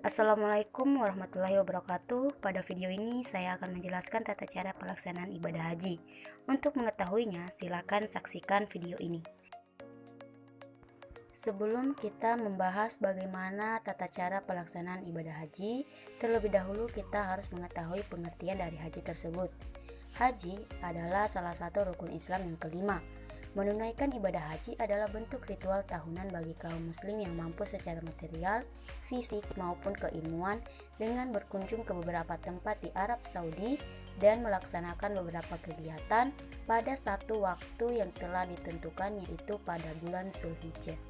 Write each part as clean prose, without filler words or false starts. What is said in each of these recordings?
Assalamualaikum warahmatullahi wabarakatuh. Pada video ini saya akan menjelaskan tata cara pelaksanaan ibadah haji. Untuk mengetahuinya, silakan saksikan video ini. Sebelum kita membahas bagaimana tata cara pelaksanaan ibadah haji, terlebih dahulu kita harus mengetahui pengertian dari haji tersebut. Haji adalah salah satu rukun Islam yang kelima. Menunaikan ibadah haji adalah bentuk ritual tahunan bagi kaum muslim yang mampu secara material, fisik maupun keilmuan dengan berkunjung ke beberapa tempat di Arab Saudi dan melaksanakan beberapa kegiatan pada satu waktu yang telah ditentukan, yaitu pada bulan Zulhijjah.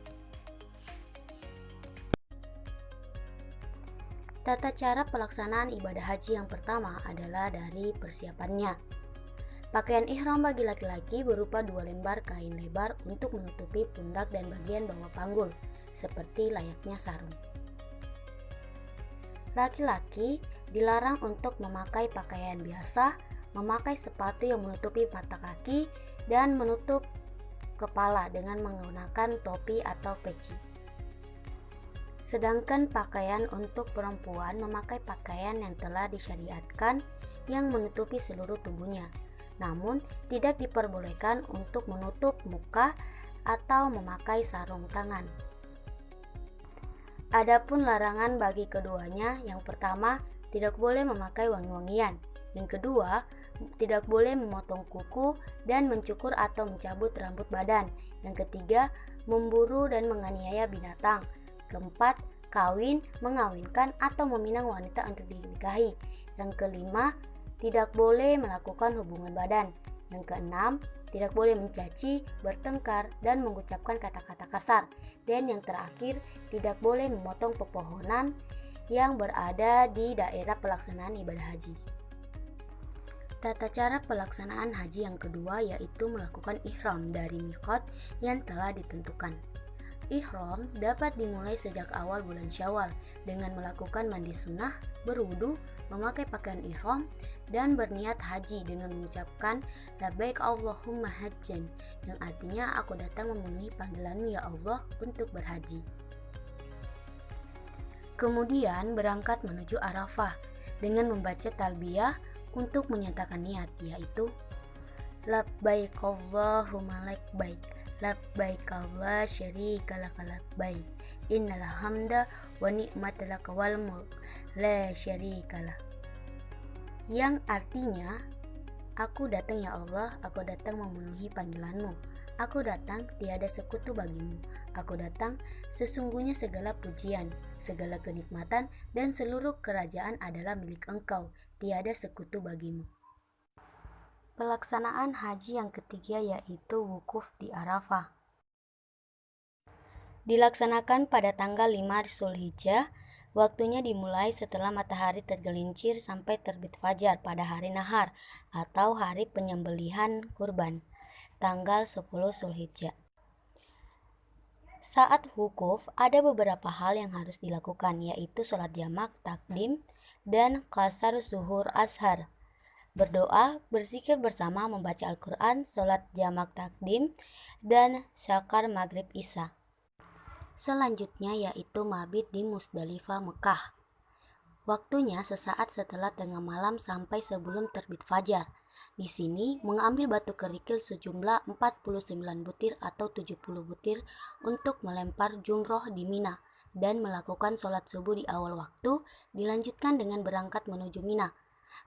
Tata cara pelaksanaan ibadah haji yang pertama adalah dari persiapannya. Pakaian ihram bagi laki-laki berupa 2 lembar kain lebar untuk menutupi pundak dan bagian bawah panggul, seperti layaknya sarung. Laki-laki dilarang untuk memakai pakaian biasa, memakai sepatu yang menutupi mata kaki, dan menutup kepala dengan menggunakan topi atau peci. Sedangkan pakaian untuk perempuan memakai pakaian yang telah disyariatkan yang menutupi seluruh tubuhnya. Namun, tidak diperbolehkan untuk menutup muka atau memakai sarung tangan. Adapun larangan bagi keduanya, yang pertama, tidak boleh memakai wangi-wangian. Yang kedua, tidak boleh memotong kuku dan mencukur atau mencabut rambut badan. Yang ketiga, memburu dan menganiaya binatang. Keempat, kawin, mengawinkan atau meminang wanita untuk dinikahi. Yang kelima, tidak boleh melakukan hubungan badan. Yang keenam, tidak boleh mencaci, bertengkar, dan mengucapkan kata-kata kasar. Dan yang terakhir, tidak boleh memotong pepohonan yang berada di daerah pelaksanaan ibadah haji. Tata cara pelaksanaan haji yang kedua yaitu melakukan ihram dari miqat yang telah ditentukan. Ihram dapat dimulai sejak awal bulan Syawal dengan melakukan mandi sunnah, berwudu, memakai pakaian ihram, dan berniat haji dengan mengucapkan labbaik Allahumma hajjan, yang artinya aku datang memenuhi panggilanmu ya Allah untuk berhaji. Kemudian berangkat menuju Arafah dengan membaca talbiyah untuk menyatakan niat, yaitu labbaik Allahumma labbaik, labbaik la syarika laka labbaik, innal hamda wa ni'mata laka wal mulk la syarika lah. Yang artinya, aku datang ya Allah, aku datang memenuhi panggilanmu. Aku datang, tiada sekutu bagimu. Aku datang, sesungguhnya segala pujian, segala kenikmatan, dan seluruh kerajaan adalah milik Engkau. Tiada sekutu bagimu. Pelaksanaan haji yang ketiga yaitu wukuf di Arafah. Dilaksanakan pada tanggal 5 Zulhijjah. Waktunya dimulai setelah matahari tergelincir sampai terbit fajar pada hari nahar atau hari penyembelihan kurban, tanggal 10 Zulhijjah. Saat wukuf, ada beberapa hal yang harus dilakukan, yaitu sholat jamak takdim dan qasar zuhur ashar, berdoa, berzikir bersama, membaca Al-Quran, sholat jamak takdim, dan syakar maghrib isya. Selanjutnya yaitu mabit di Musdalifah, Mekah. Waktunya sesaat setelah tengah malam sampai sebelum terbit fajar. Di sini mengambil batu kerikil sejumlah 49 butir atau 70 butir untuk melempar jumroh di Mina dan melakukan sholat subuh di awal waktu, dilanjutkan dengan berangkat menuju Mina.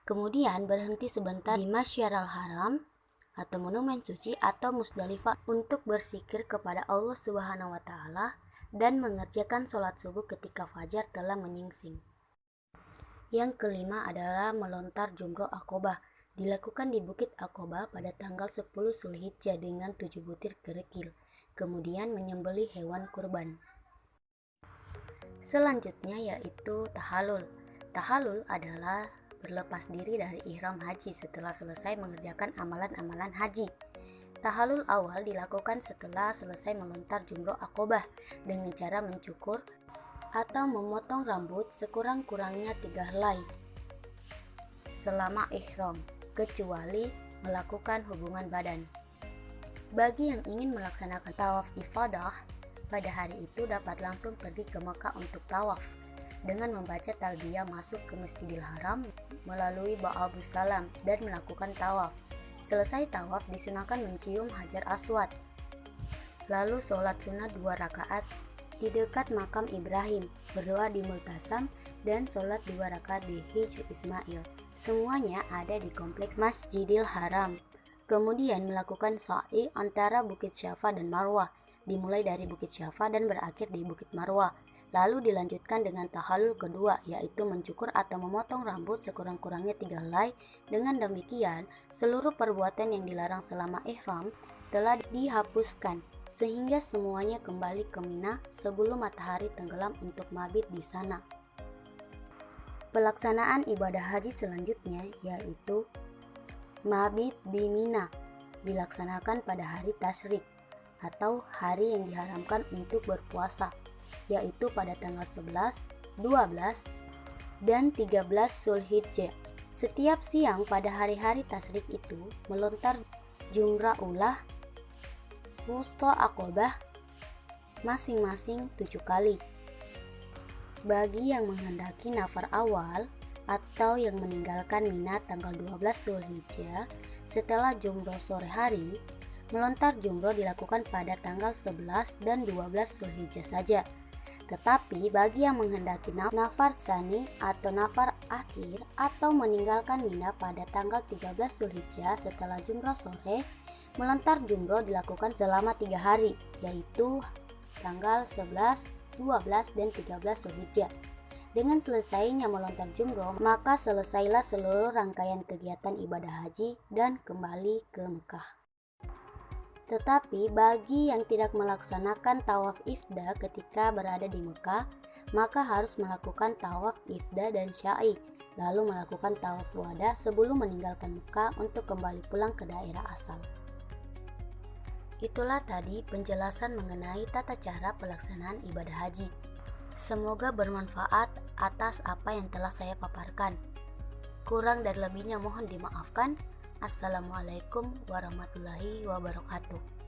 Kemudian berhenti sebentar di Masyiral Haram atau monumen suci atau Musdalifah untuk berzikir kepada Allah Subhanahu wa taala dan mengerjakan sholat subuh ketika fajar telah menyingsing. Yang kelima adalah melontar jumroh Aqobah, dilakukan di Bukit Aqobah pada tanggal 10 Zulhijjah dengan 7 butir kerikil, kemudian menyembelih hewan kurban. Selanjutnya yaitu tahalul. Tahalul adalah berlepas diri dari ihram haji setelah selesai mengerjakan amalan-amalan haji. Tahalul awal dilakukan setelah selesai melontar jumroh Aqobah dengan cara mencukur atau memotong rambut sekurang-kurangnya 3 helai selama ihram, kecuali melakukan hubungan badan. Bagi yang ingin melaksanakan tawaf ifadah pada hari itu dapat langsung pergi ke Mekah untuk tawaf. dengan membaca talbiyah masuk ke Masjidil Haram melalui Ba'abus Salam dan melakukan tawaf. Selesai tawaf disunahkan mencium Hajar Aswad. Lalu sholat sunnah 2 rakaat di dekat makam Ibrahim, berdoa di Multasam, dan sholat 2 rakaat di Hijr Ismail. Semuanya ada di kompleks Masjidil Haram. Kemudian melakukan sa'i antara Bukit Syafa dan Marwah, dimulai dari Bukit Syafa dan berakhir di Bukit Marwah. Lalu dilanjutkan dengan tahallul kedua, yaitu mencukur atau memotong rambut sekurang-kurangnya 3 helai. Dengan demikian, seluruh perbuatan yang dilarang selama ihram telah dihapuskan, sehingga semuanya kembali ke Mina sebelum matahari tenggelam untuk mabit di sana. Pelaksanaan ibadah haji selanjutnya yaitu mabit di Mina, dilaksanakan pada hari tasyrik atau hari yang diharamkan untuk berpuasa, yaitu pada tanggal 11, 12, dan 13 Zulhijjah. Setiap siang pada hari-hari tasyrik itu melontar jumrah ulah, wusta, aqobah masing-masing 7 kali. Bagi yang menghendaki nafar awal atau yang meninggalkan Mina tanggal 12 Zulhijjah setelah jumroh sore hari, melontar jumroh dilakukan pada tanggal 11 dan 12 Zulhijjah saja. Tetapi bagi yang menghendaki nafar tsani atau nafar akhir atau meninggalkan Mina pada tanggal 13 Zulhijjah setelah jumroh sore, melontar jumroh dilakukan selama 3 hari, yaitu tanggal 11, 12, dan 13 Zulhijjah. Dengan selesainya melontar jumroh, maka selesailah seluruh rangkaian kegiatan ibadah haji dan kembali ke Mekah. Tetapi bagi yang tidak melaksanakan tawaf ifda ketika berada di Mekah, maka harus melakukan tawaf ifda dan sya'i, lalu melakukan tawaf wada sebelum meninggalkan Mekah untuk kembali pulang ke daerah asal. Itulah tadi penjelasan mengenai tata cara pelaksanaan ibadah haji. Semoga bermanfaat atas apa yang telah saya paparkan. Kurang dan lebihnya mohon dimaafkan. Assalamualaikum warahmatullahi wabarakatuh.